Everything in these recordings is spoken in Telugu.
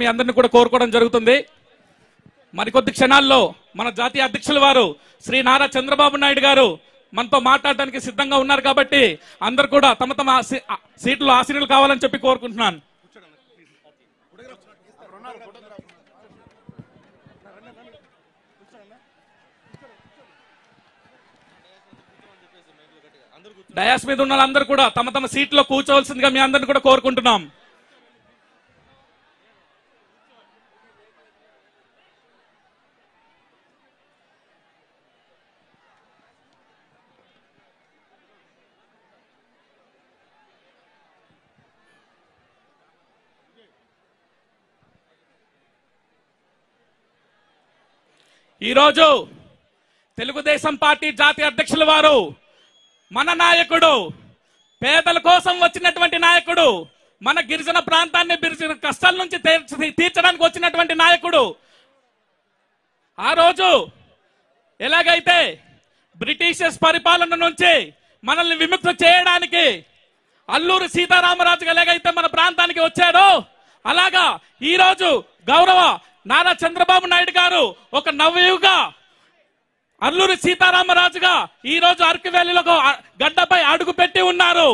మీ అందరిని కూడా కోరుకోవడం జరుగుతుంది. మరికొద్ది క్షణాల్లో మన జాతీయ అధ్యక్షుల వారు శ్రీ నారా చంద్రబాబు నాయుడు గారు మనతో మాట్లాడడానికి సిద్ధంగా ఉన్నారు కాబట్టి అందరు కూడా తమ తమ సీట్లు ఆసీనులు కావాలని చెప్పి కోరుకుంటున్నాను. డయాస్ మీద ఉన్న వాళ్ళందరూ కూడా తమ తమ సీట్లో కూర్చోవలసిందిగా మీ అందరిని కూడా కోరుకుంటున్నాం. ఈరోజు తెలుగుదేశం పార్టీ జాతీయ అధ్యక్షుల వారు మన నాయకుడు, పేదల కోసం వచ్చినటువంటి నాయకుడు, మన గిరిజన ప్రాంతాన్ని గిరిజన కష్టాల నుంచి తీర్చడానికి వచ్చినటువంటి నాయకుడు. ఆ రోజు ఎలాగైతే బ్రిటిషర్స్ పరిపాలన నుంచి మనల్ని విముక్తి చేయడానికి అల్లూరి సీతారామరాజు ఎలాగైతే మన ప్రాంతానికి వచ్చాడో అలాగా ఈరోజు గౌరవ నారా చంద్రబాబు నాయుడు గారు ఒక నవయుగ అల్లూరి సీతారామరాజుగా ఈ రోజు అరకు వ్యాలీలో గడ్డపై అడుగు పెట్టి ఉన్నారు.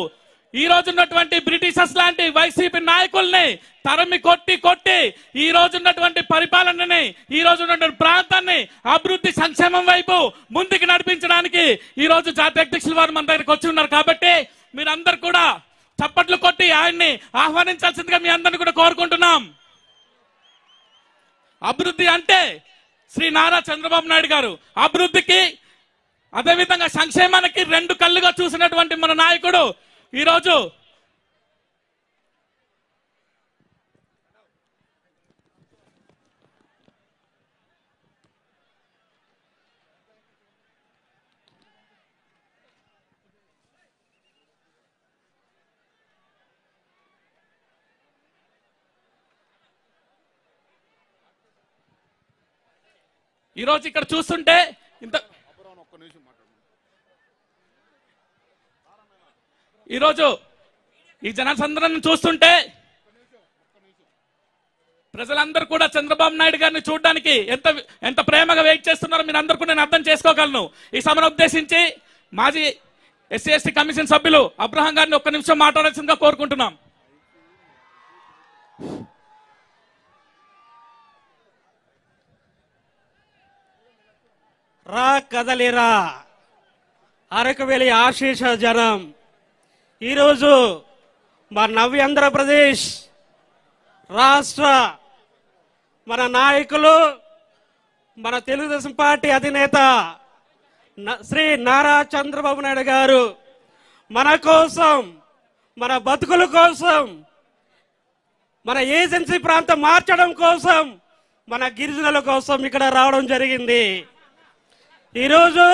ఈ రోజు ఉన్నటువంటి బ్రిటిషర్స్ లాంటి వైసీపీ నాయకుల్ని తరిమి కొట్టి ఈ రోజు ఉన్నటువంటి పరిపాలనని, ఈ రోజు ఉన్నటువంటి ప్రాంతాన్ని అభివృద్ధి సంక్షేమం వైపు ముందుకు నడిపించడానికి ఈ రోజు జాతీయ అధ్యక్షుల వారు మన దగ్గరికి వచ్చి ఉన్నారు. కాబట్టి మీరందరూ కూడా చప్పట్లు కొట్టి ఆయన్ని ఆహ్వానించాల్సిందిగా మీ అందరిని కూడా కోరుకుంటున్నాం. అభివృద్ధి అంటే శ్రీ నారా చంద్రబాబు నాయుడు గారు అభివృద్ధికి అదేవిధంగా సంక్షేమానికి రెండు కళ్ళుగా చూసినటువంటి మన నాయకుడు ఈరోజు ఇక్కడ చూస్తుంటే ఈరోజు ఈ జనసంద్రాన్ని చూస్తుంటే ప్రజలందరూ కూడా చంద్రబాబు నాయుడు గారిని చూడడానికి ఎంత ప్రేమగా వెయిట్ చేస్తున్నారో మీరు అందరూ కూడా నేను అర్థం చేసుకోగలను. ఈ సభను ఉద్దేశించి మాజీ ఎస్సీ ఎస్టీ కమిషన్ సభ్యులు అబ్రహాం గారిని ఒక్క నిమిషం మాట్లాడాల్సిందిగా కోరుకుంటున్నాం. రా కదలిరా అరకు వ్యాలీ ఆశీష జనం ఈరోజు మన నవ్య ఆంధ్రప్రదేశ్ రాష్ట్ర మన నాయకులు, మన తెలుగుదేశం పార్టీ అధినేత శ్రీ నారా చంద్రబాబు నాయుడు గారు మన కోసం, మన బతుకుల కోసం, మన ఏజెన్సీ ప్రాంతం మార్చడం కోసం, మన గిరిజనుల కోసం ఇక్కడ రావడం జరిగింది. ఈరోజు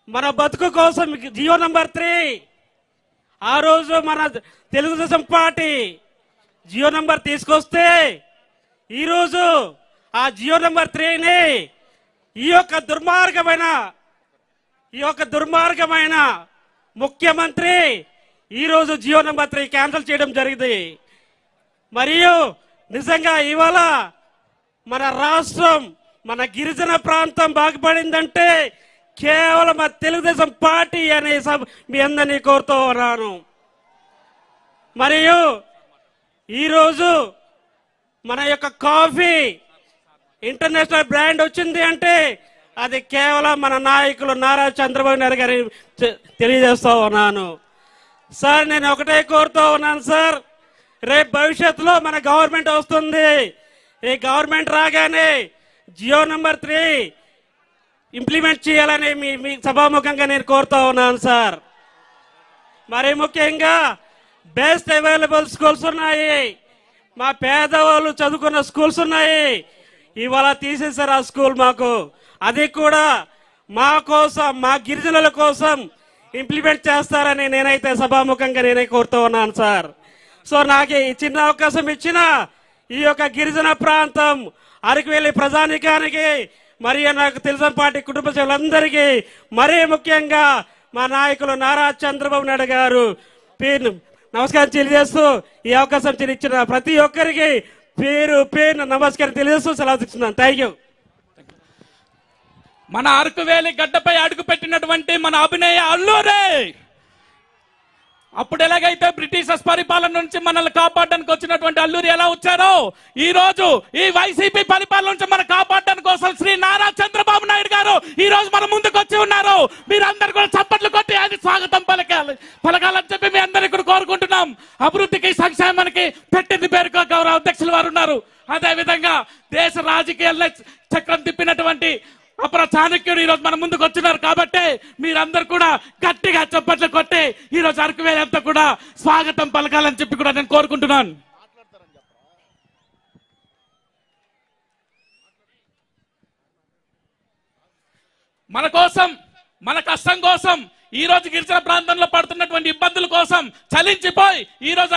మన బతుకు కోసం జియో నంబర్ 3 ఆ రోజు మన తెలుగుదేశం పార్టీ జియో నంబర్ తీసుకొస్తే ఈరోజు ఆ జియో నంబర్ 3ని ఈ యొక్క దుర్మార్గమైన ముఖ్యమంత్రి ఈరోజు జియో నంబర్ 3 క్యాన్సిల్ చేయడం జరిగింది. మరియు నిజంగా ఇవాళ మన రాష్ట్రం, మన గిరిజన ప్రాంతం బాగుపడిందంటే కేవలం మా తెలుగుదేశం పార్టీ అనే మీ అందరినీ కోరుతూ ఉన్నాను. మరియు ఈరోజు మన యొక్క కాఫీ ఇంటర్నేషనల్ బ్రాండ్ వచ్చింది అంటే అది కేవలం మన నాయకులు నారా చంద్రబాబు నాయుడు గారి తెలియజేస్తూ ఉన్నాను. సార్ నేను ఒకటే కోరుతూ ఉన్నాను సార్, రేపు భవిష్యత్తులో మన గవర్నమెంట్ వస్తుంది. ఈ గవర్నమెంట్ రాగానే జియో నంబర్ 3 ఇంప్లిమెంట్ చేయాలని మీ సభాముఖంగా నేను కోరుతూ ఉన్నాను సార్. మరి ముఖ్యంగా బెస్ట్ అవైలబుల్ స్కూల్స్ ఉన్నాయి, మా పేదవాళ్ళు చదువుకున్న స్కూల్స్ ఉన్నాయి. ఇవాళ తీసేశారు ఆ స్కూల్ మాకు. అది కూడా మా కోసం, మా గిరిజనుల కోసం ఇంప్లిమెంట్ చేస్తారని నేనైతే సభాముఖంగా నేనే కోరుతూ ఉన్నాను సార్. సో నాకు ఈ చిన్న అవకాశం ఇచ్చిన ఈ యొక్క గిరిజన ప్రాంతం అరకు వ్యాలీ ప్రజానికానికి మరియు నాకు తెలుగుదేశం పార్టీ కుటుంబ సభ్యులందరికీ, మరీ ముఖ్యంగా మా నాయకులు నారా చంద్రబాబు నాయుడు గారు నమస్కారం తెలియజేస్తూ ఈ అవకాశం ఇచ్చిన ప్రతి ఒక్కరికి పేరు పేరు నమస్కారం తెలియజేస్తూ సెలవు తీసుకున్నాను. Thank you. మన అరకువేలి గడ్డపై అడుగు పెట్టినటువంటి మన అభినయ అల్లూరే అప్పుడు ఎలాగైతే బ్రిటిషర్స్ పరిపాలన నుంచి మనల్ని కాపాడడానికి వచ్చినటువంటి అల్లూరి ఎలా వచ్చారో ఈ రోజు ఈ వైసీపీ పరిపాలన నుంచి మనం కాపాడడానికి కోసం శ్రీ నారా చంద్రబాబు నాయుడు గారు ఈ రోజు మన ముందుకు వచ్చి ఉన్నారు. మీరందరూ కూడా చప్పట్లు కొట్టి ఆయన స్వాగతం పలకాలని చెప్పి మీ అందరికీ కూడా కోరుకుంటున్నాం. అభివృద్ధికి సంక్షేమానికి పెట్టింది పేరుగా గౌరవ అధ్యక్షులు వారు ఉన్నారు. అదే విధంగా దేశ రాజకీయాల్లో చక్రం తిప్పినటువంటి అపర చాణక్యుడు ఈ రోజు మన ముందుకు వచ్చినారు. కాబట్టి మీరందరూ కూడా గట్టిగా చప్పట్లు కొట్టి ఈ రోజు అరకువేలి అంతా కూడా స్వాగతం పలకాలని చెప్పి కూడా నేను కోరుకుంటున్నాను. మన కోసం మన కష్టం కోసం ఈ రోజు గిరిజన ప్రాంతంలో పడుతున్నటువంటి ఇబ్బందుల కోసం చలించిపోయి ఈ రోజు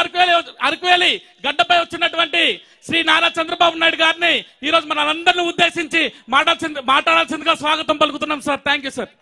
అరకువేలి గడ్డపై వచ్చినటువంటి శ్రీ నారా చంద్రబాబు నాయుడు గారిని ఈ రోజు మనందరిని ఉద్దేశించి మాట్లాడాల్సిందిగా స్వాగతం పలుకుతున్నాం సార్. Thank you sir.